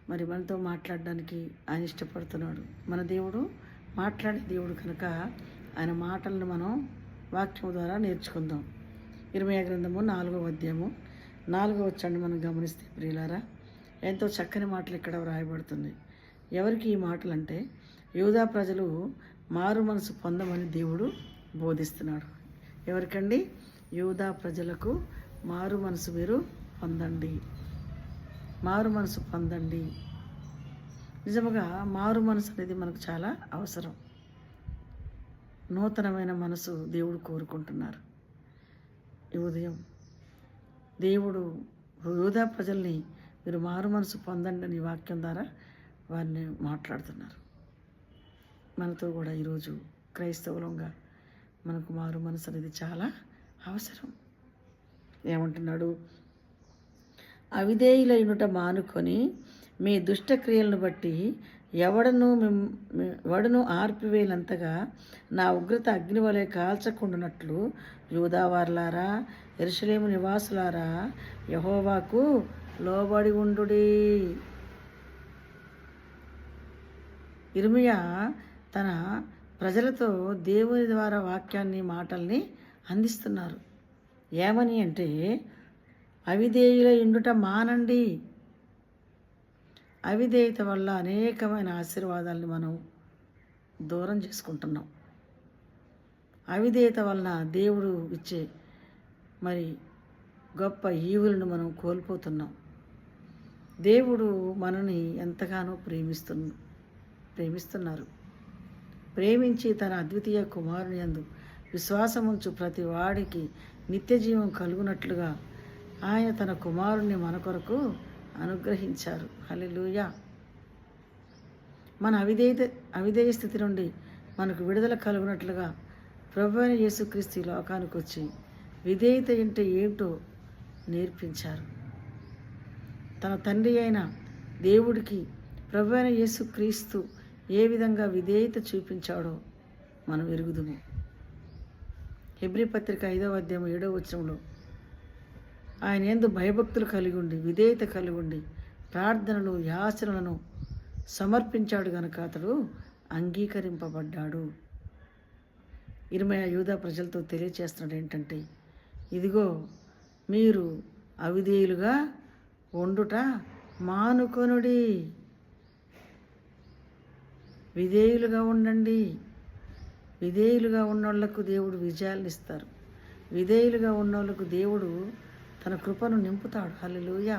మరి మనతో మాట్లాడడానికి ఆయన ఇష్టపడుతున్నాడు. మన దేవుడు మాట్లాడే దేవుడు కనుక ఆయన మాటలను మనం వాక్యం ద్వారా నేర్చుకుందాం. ఇర్మీయా గ్రంథము 4వ అధ్యాయము 4వ వచనాన్ని మనం గమనిస్తే ప్రియులారా, ఎంతో చక్కని మాటలు ఇక్కడ వ్రాయబడుతుంది. ఎవరికి ఈ మాటలు అంటే యూదా ప్రజలు మారు మనసు పొందమని దేవుడు బోధిస్తున్నాడు. ఎవరికండి? యూదా ప్రజలకు మారు మనసు మీరు పొందండి, మారు మనసు పొందండి. నిజముగా మారు మనసు అనేది మనకు చాలా అవసరం. నూతనమైన మనసు దేవుడు కోరుకుంటున్నారు. ఈ ఉదయం దేవుడు యూదా ప్రజల్ని మీరు మారు మనసు పొందండి అని వాక్యం ద్వారా వారిని మాట్లాడుతున్నారు. మనతో కూడా ఈరోజు క్రైస్తవులంగా మనకు మారు మనసు అనేది చాలా అవసరం. ఏమంటున్నాడు? అవిధేయులైనట మానుకొని మీ దుష్టక్రియలను బట్టి ఎవడను ఆర్పివేలంతగా నా ఉగ్రత అగ్ని వలె కాల్చకుండానట్లు యూదావార్లారా, యెరూషలేము నివాసులారా, యెహోవాకు లోబడి ఉండుడి. ఇర్మీయా తన ప్రజలతో దేవుని ద్వారా వాక్యాన్ని, మాటల్ని అందిస్తున్నారు. ఏమని అంటే, అవిధేయుల ఇండుట మానండి. అవిధేయత వల్ల అనేకమైన ఆశీర్వాదాలను మనం దూరం చేసుకుంటున్నాం. అవిధేయత వలన దేవుడు ఇచ్చే మరి గొప్ప ఈవులను మనం కోల్పోతున్నాం. దేవుడు మనని ఎంతగానో ప్రేమిస్తున్నారు. ప్రేమించి తన అద్వితీయ కుమారుని యందు విశ్వాసముంచు ప్రతి వాడికి నిత్య జీవం కలుగునట్లుగా ఆయన తన కుమారుణ్ణి మన కొరకు అనుగ్రహించారు. హల్లెలూయా. మన అవిధేయ స్థితి నుండి మనకు విడుదల కలుగునట్లుగా ప్రభువైన యేసుక్రీస్తు లోకానికి వచ్చి విధేయత అంటే ఏమిటో నేర్పించారు. తన తండ్రి అయిన దేవుడికి ప్రభువైన యేసుక్రీస్తు ఏ విధంగా విధేయత చూపించాడో మనం ఎరుగుదుము. హెబ్రీ పత్రిక 5వ అధ్యాయం 7వ వచనంలో ఆయన యందు భయభక్తులు కలిగి ఉండి విధేయత కలిగి ఉండి ప్రార్థనలు యాచనలను సమర్పించాడు గనుక అతడు అంగీకరింపబడ్డాడు. ఇర్మీయా యూదా ప్రజలతో తెలియచేస్తున్నాడు ఏంటంటే, ఇదిగో మీరు అవిధేయులుగా ఉండుట మానుకొనుడి, విధేయులుగా ఉండండి. విధేయులుగా ఉన్నోళ్లకు దేవుడు విజయాలను ఇస్తారు. విధేయులుగా ఉన్నోళ్లకు దేవుడు తన కృపను నింపుతాడు. హల్లెలూయా.